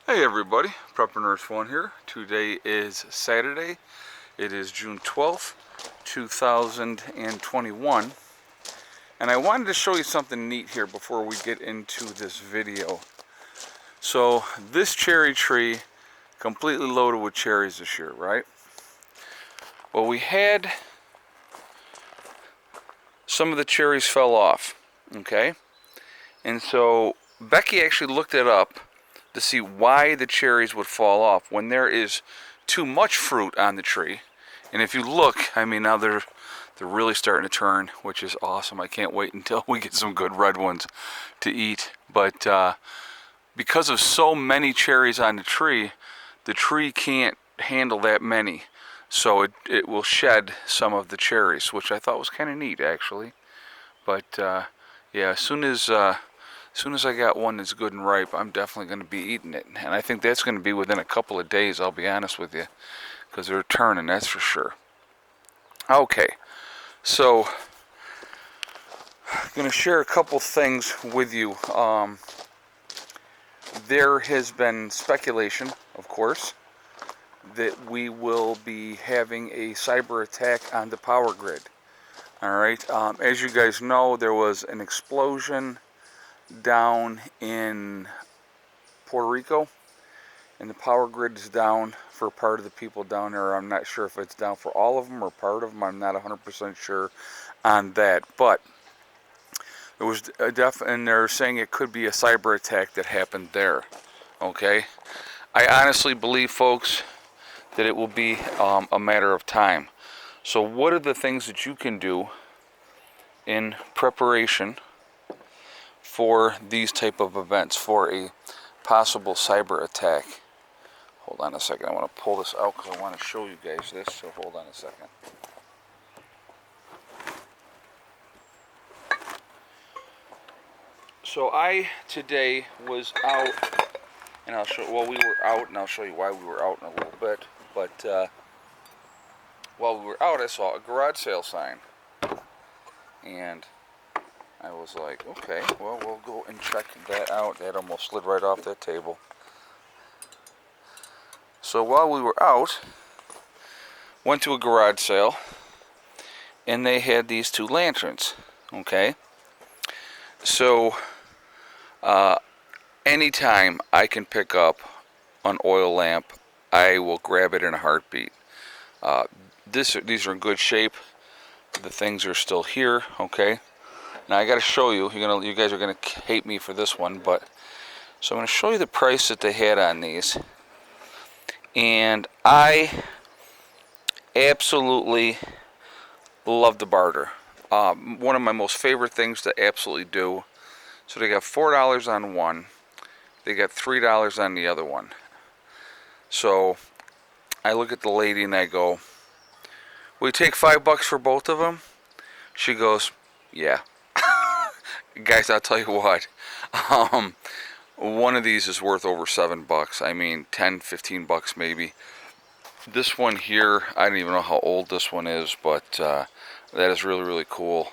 Hey everybody, Prepper Nurse 1 here. Today is Saturday. It is June 12th, 2021. And I wanted to show you something neat here before we get into this video. So this cherry tree completely loaded with cherries this year, right? Well, we had some of the cherries fell off, okay? And so Becky actually looked it up to see why the cherries would fall off when there is too much fruit on the tree. And if you look, I mean, now they're really starting to turn, which is awesome. I can't wait until we get some good red ones to eat. But because of so many cherries on the tree can't handle that many. So it will shed some of the cherries, which I thought was kind of neat, actually. But yeah, as soon as I got one that's good and ripe, I'm definitely going to be eating it. And I think that's going to be within a couple of days, I'll be honest with you, because they're turning, that's for sure. Okay, so I'm going to share a couple things with you. There has been speculation, of course, that we will be having a cyber attack on the power grid. All right, as you guys know, there was an explosion down in Puerto Rico, and the power grid is down for part of the people down there. I'm not sure if it's down for all of them or part of them. I'm not 100% sure on that, but there was and they're saying it could be a cyber attack that happened there. Okay, I honestly believe, folks, that it will be a matter of time. So what are the things that you can do in preparation for these type of events, for a possible cyber attack? Hold on a second, I want to pull this out because I want to show you guys this, so hold on a second. So I today was out, and we were out, and I'll show you why we were out in a little bit, but while we were out, I saw a garage sale sign, and I was like, okay, well, we'll go and check that out. That almost slid right off that table. So while we were out, went to a garage sale, and they had these two lanterns, okay? So, anytime I can pick up an oil lamp, I will grab it in a heartbeat. These are in good shape. The things are still here, okay? Now I got to show you. You guys are gonna hate me for this one, but so I'm gonna show you the price that they had on these, and I absolutely love the barter. One of my most favorite things to absolutely do. So they got $4 on one. They got $3 on the other one. So I look at the lady and I go, "Will you take $5 for both of them?" She goes, "Yeah." Guys, I'll tell you what. One of these is worth over $7. I mean, 10, $15 maybe. This one here, I don't even know how old this one is, but that is really, really cool.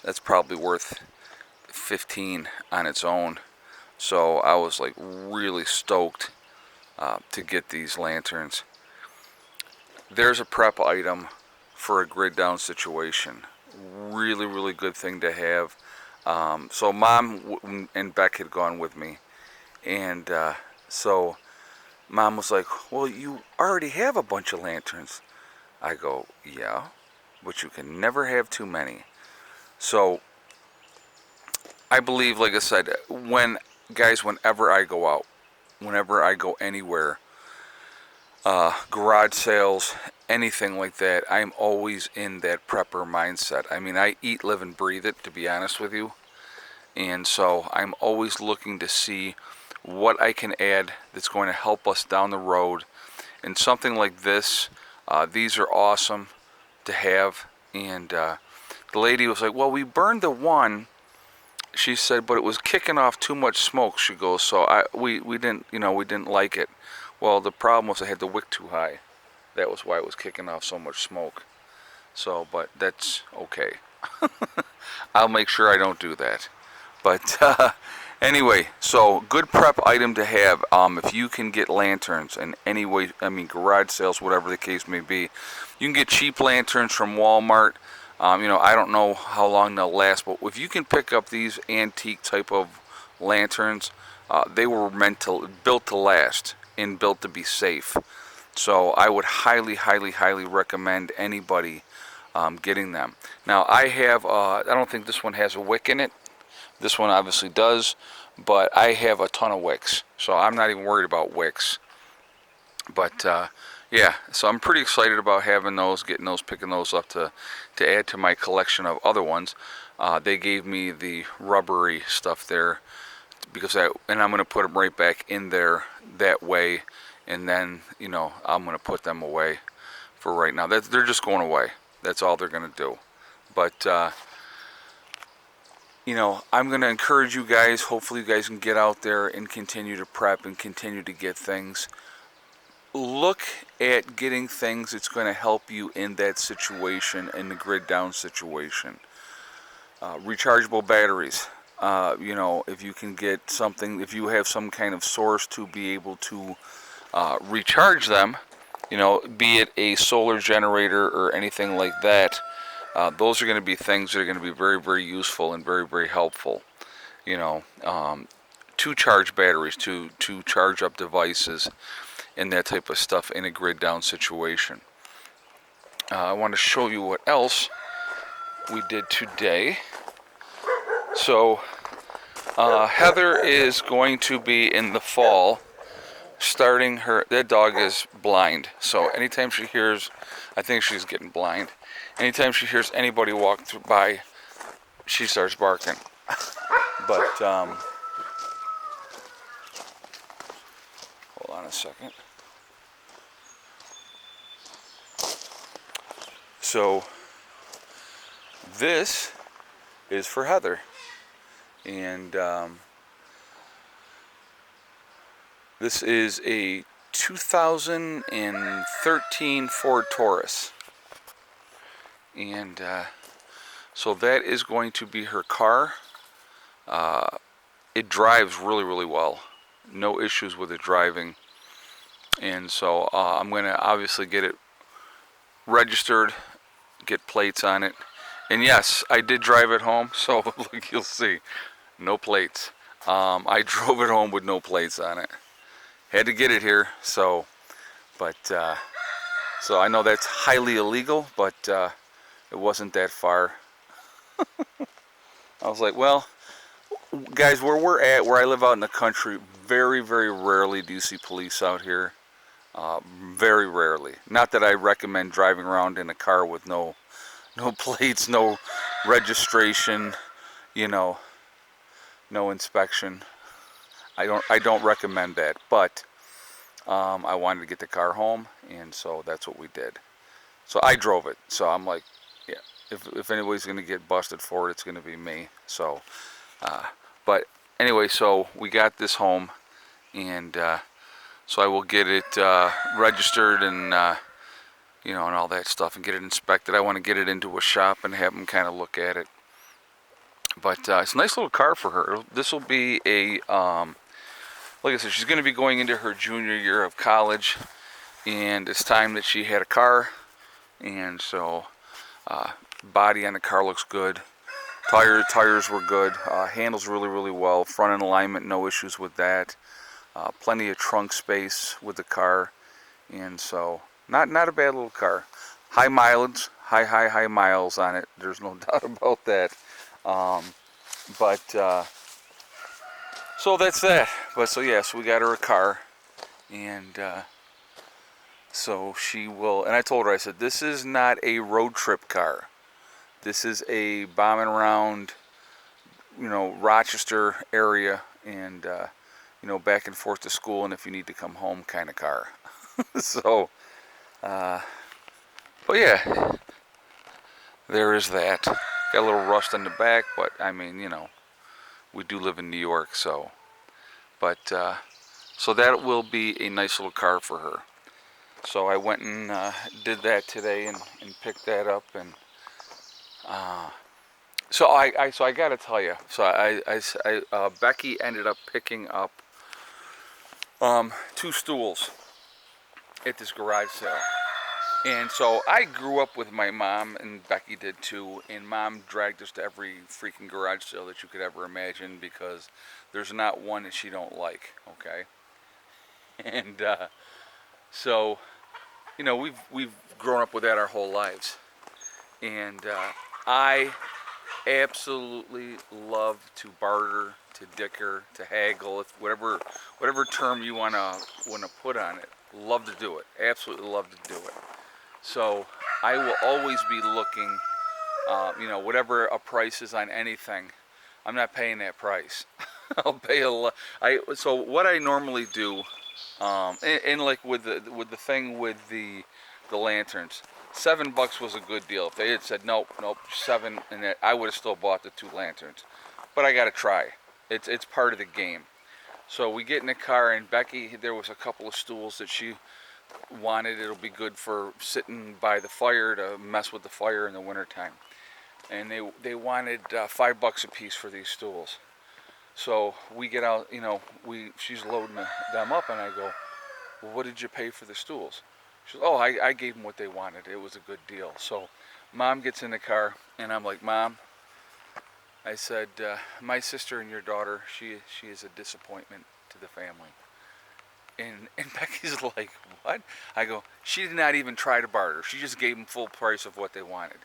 That's probably worth 15 on its own. So I was like really stoked to get these lanterns. There's a prep item for a grid down situation. Really, really good thing to have. So Mom and Beck had gone with me, and so Mom was like, "Well, you already have a bunch of lanterns." I go, "Yeah, but you can never have too many." So I believe, like I said, whenever I go out, whenever I go anywhere, garage sales, anything like that, I'm always in that prepper mindset. I mean, I eat, live, and breathe it, to be honest with you. And so I'm always looking to see what I can add that's going to help us down the road. And something like this, these are awesome to have. And the lady was like, "Well, we burned the one," she said, "but it was kicking off too much smoke." She goes, "So we didn't like it." Well, the problem was I had the wick too high. That was why it was kicking off so much smoke. So, but that's okay. I'll make sure I don't do that. But anyway, so good prep item to have. If you can get lanterns in any way, I mean garage sales, whatever the case may be, you can get cheap lanterns from Walmart. I don't know how long they'll last, but if you can pick up these antique type of lanterns, they were built to last and built to be safe. So I would highly, highly, highly recommend anybody getting them. Now I have, I don't think this one has a wick in it. This one obviously does, but I have a ton of wicks, so I'm not even worried about wicks. But yeah, so I'm pretty excited about having those, getting those, picking those up to add to my collection of other ones. They gave me the rubbery stuff there because and I'm going to put them right back in there that way, and then I'm going to put them away for right now. They're just going away. That's all they're going to do. But I'm going to encourage you guys. Hopefully you guys can get out there and continue to prep and continue to get things. Look at getting things that's going to help you in that situation, in the grid down situation. Rechargeable batteries. If you can get something, if you have some kind of source to be able to recharge them, be it a solar generator or anything like that, those are going to be things that are going to be very, very useful and very, very helpful. To charge batteries, to charge up devices, and that type of stuff in a grid down situation. I want to show you what else we did today. So Heather is going to be in the fall starting that dog is blind, so anytime she hears, I think she's getting blind, anytime she hears anybody walk by, she starts barking. But hold on a second. So this is for Heather, and this is a 2013 Ford Taurus, and so that is going to be her car. It drives really, really well. No issues with it driving, and so I'm going to obviously get it registered, get plates on it, and yes, I did drive it home. So look, you'll see, no plates. I drove it home with no plates on it. Had to get it here, so I know that's highly illegal, but it wasn't that far. I was like, well, guys, where we're at, where I live out in the country, very, very rarely do you see police out here. Very rarely. Not that I recommend driving around in a car with no plates, no registration, no inspection. I don't recommend that, but I wanted to get the car home, and so that's what we did. So I drove it. So I'm like, yeah, if anybody's going to get busted for it, it's going to be me. So, but anyway, so we got this home, and so I will get it registered and and all that stuff, and get it inspected. I want to get it into a shop and have them kind of look at it. But it's a nice little car for her. This will be a like I said, she's going to be going into her junior year of college, and it's time that she had a car. And so body on the car looks good. Tires were good. Handles really, really well. Front end alignment, no issues with that. Plenty of trunk space with the car, and so not a bad little car. High mileage, high miles on it. There's no doubt about that. So that's that. But so yeah, so we got her a car, and so she will. And I told her, I said, this is not a road trip car. This is a bombing around, Rochester area, and back and forth to school, and if you need to come home kind of car. So, but yeah, there is that. Got a little rust in the back, but I mean, we do live in New York, so. But, so that will be a nice little car for her. So I went and did that today and picked that up, and So I got to tell you. So Becky ended up picking up 2 stools at this garage sale. And so I grew up with my mom, and Becky did too. And Mom dragged us to every freaking garage sale that you could ever imagine because there's not one that she don't like. Okay, and so we've grown up with that our whole lives, and I absolutely love to barter, to dicker, to haggle, if whatever term you wanna put on it. Love to do it. Absolutely love to do it. So I will always be looking, whatever a price is on anything. I'm not paying that price. I'll pay a lot. So what I normally do, and like with the thing with the lanterns, $7 was a good deal. If they had said nope, 7, and I would have still bought the 2 lanterns. But I got to try. It's part of the game. So we get in the car, and Becky, there was a couple of stools that she wanted. It'll be good for sitting by the fire to mess with the fire in the wintertime. And they wanted $5 a piece for these stools. So we get out, she's loading them up, and I go, well, what did you pay for the stools? She goes, oh, I gave them what they wanted. It was a good deal. So Mom gets in the car, and I'm like, Mom, I said, my sister and your daughter, she is a disappointment to the family. And Becky's like, what? I go, she did not even try to barter. She just gave them full price of what they wanted.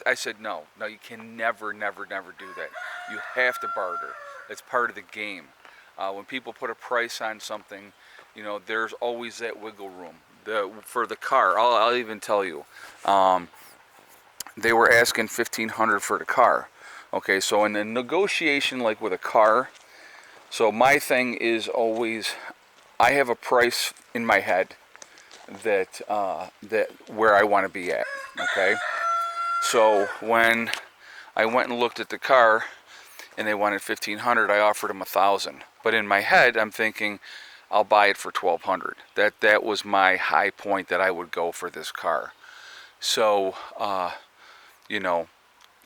I said, no, you can never do that. You have to barter. It's part of the game. When people put a price on something, there's always that wiggle room. For the car, I'll even tell you, they were asking $1,500 for the car. Okay, so in the negotiation, like with a car, so my thing is always, I have a price in my head that where I want to be at. Okay, so when I went and looked at the car, and they wanted $1,500, I offered them $1,000. But in my head, I'm thinking, I'll buy it for $1,200. That was my high point that I would go for this car. So,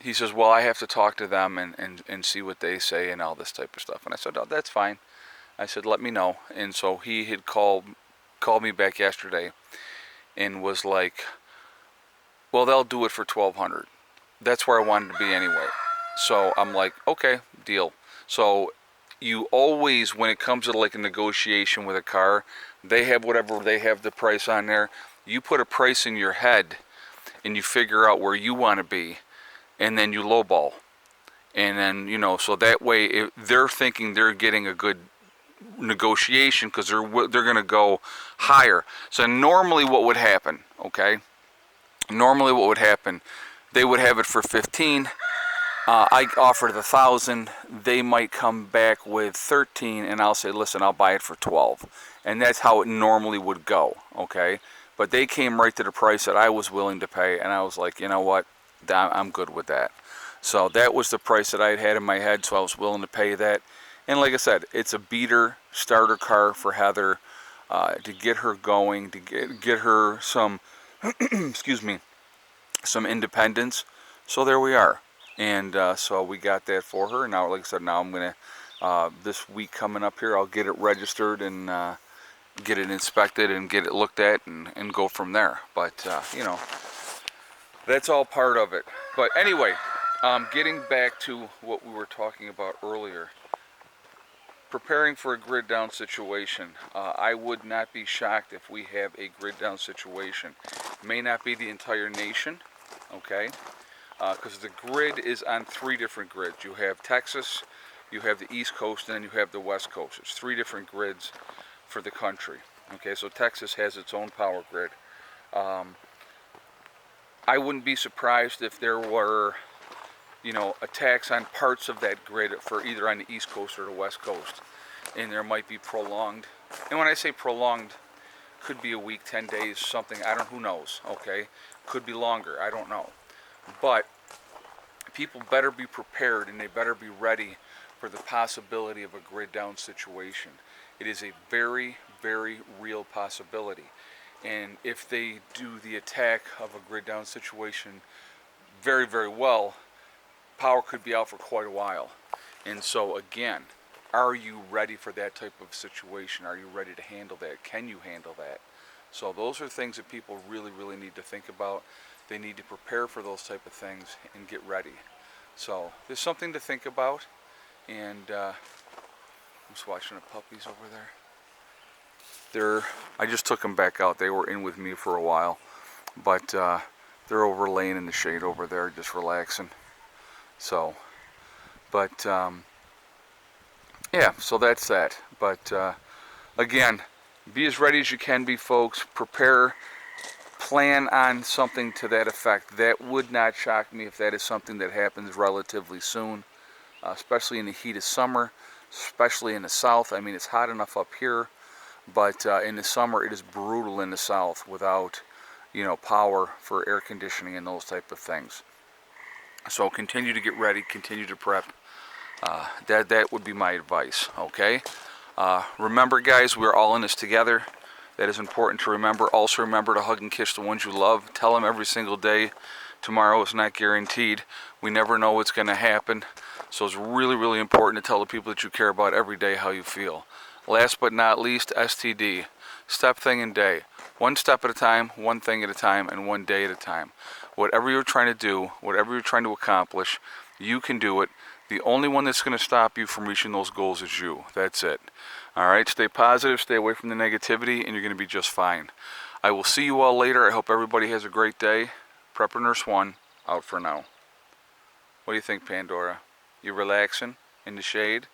he says, well, I have to talk to them and see what they say and all this type of stuff. And I said, oh, that's fine. I said, let me know. And so he had called me back yesterday and was like, well, they'll do it for $1,200. That's where I wanted to be anyway. So I'm like, okay, deal. So you always, when it comes to like a negotiation with a car, they have whatever they have the price on there. You put a price in your head and you figure out where you want to be, and then you lowball. And then, so that way they're thinking they're getting a good negotiation because they're going to go higher. So normally what would happen, okay? Normally what would happen, they would have it for 15. I offered $1,000. They might come back with 13, and I'll say, listen, I'll buy it for 12. And that's how it normally would go, okay? But they came right to the price that I was willing to pay, and I was like, you know what? I'm good with that. So that was the price that I had in my head, so I was willing to pay that. And like I said, it's a beater starter car for Heather to get her going, to get her some, excuse me, some independence. So there we are. And so we got that for her. Now, like I said, now I'm going to, this week coming up here, I'll get it registered and get it inspected and get it looked at and go from there. But, that's all part of it. But anyway, getting back to what we were talking about earlier, preparing for a grid down situation. I would not be shocked if we have a grid down situation. It may not be the entire nation, okay? Because the grid is on 3 different grids. You have Texas, you have the East Coast, and then you have the West Coast. There's 3 different grids for the country. Okay, so Texas has its own power grid. I wouldn't be surprised if there were, attacks on parts of that grid for either on the East Coast or the West Coast. And there might be prolonged. And when I say prolonged, could be a week, 10 days, something, who knows, okay? Could be longer, I don't know. But people better be prepared and they better be ready for the possibility of a grid down situation. It is a very, very real possibility. And if they do the attack of a grid down situation very, very well, power could be out for quite a while. And so again, are you ready for that type of situation? Are you ready to handle that? Can you handle that? So those are things that people really, really need to think about. They need to prepare for those type of things and get ready. So there's something to think about. And I'm just watching the puppies over there. I just took them back out. They were in with me for a while, but they're over laying in the shade over there, just relaxing. So, but yeah, so that's that. But again, be as ready as you can be, folks. Prepare, plan on something to that effect. That would not shock me if that is something that happens relatively soon, especially in the heat of summer, especially in the south. I mean, it's hot enough up here, but in the summer it is brutal in the south without, power for air conditioning and those type of things. So continue to get ready, continue to prep. That would be my advice, okay? Remember, guys, we're all in this together. That is important to remember. Also remember to hug and kiss the ones you love. Tell them every single day. Tomorrow is not guaranteed. We never know what's going to happen. So it's really, really important to tell the people that you care about every day how you feel. Last but not least, STD. Step, thing, and day. One step at a time, one thing at a time, and one day at a time. Whatever you're trying to do, whatever you're trying to accomplish, you can do it. The only one that's going to stop you from reaching those goals is you. That's it. All right, stay positive, stay away from the negativity, and you're going to be just fine. I will see you all later. I hope everybody has a great day. Prepper Nurse 1, out for now. What do you think, Pandora? You relaxing in the shade?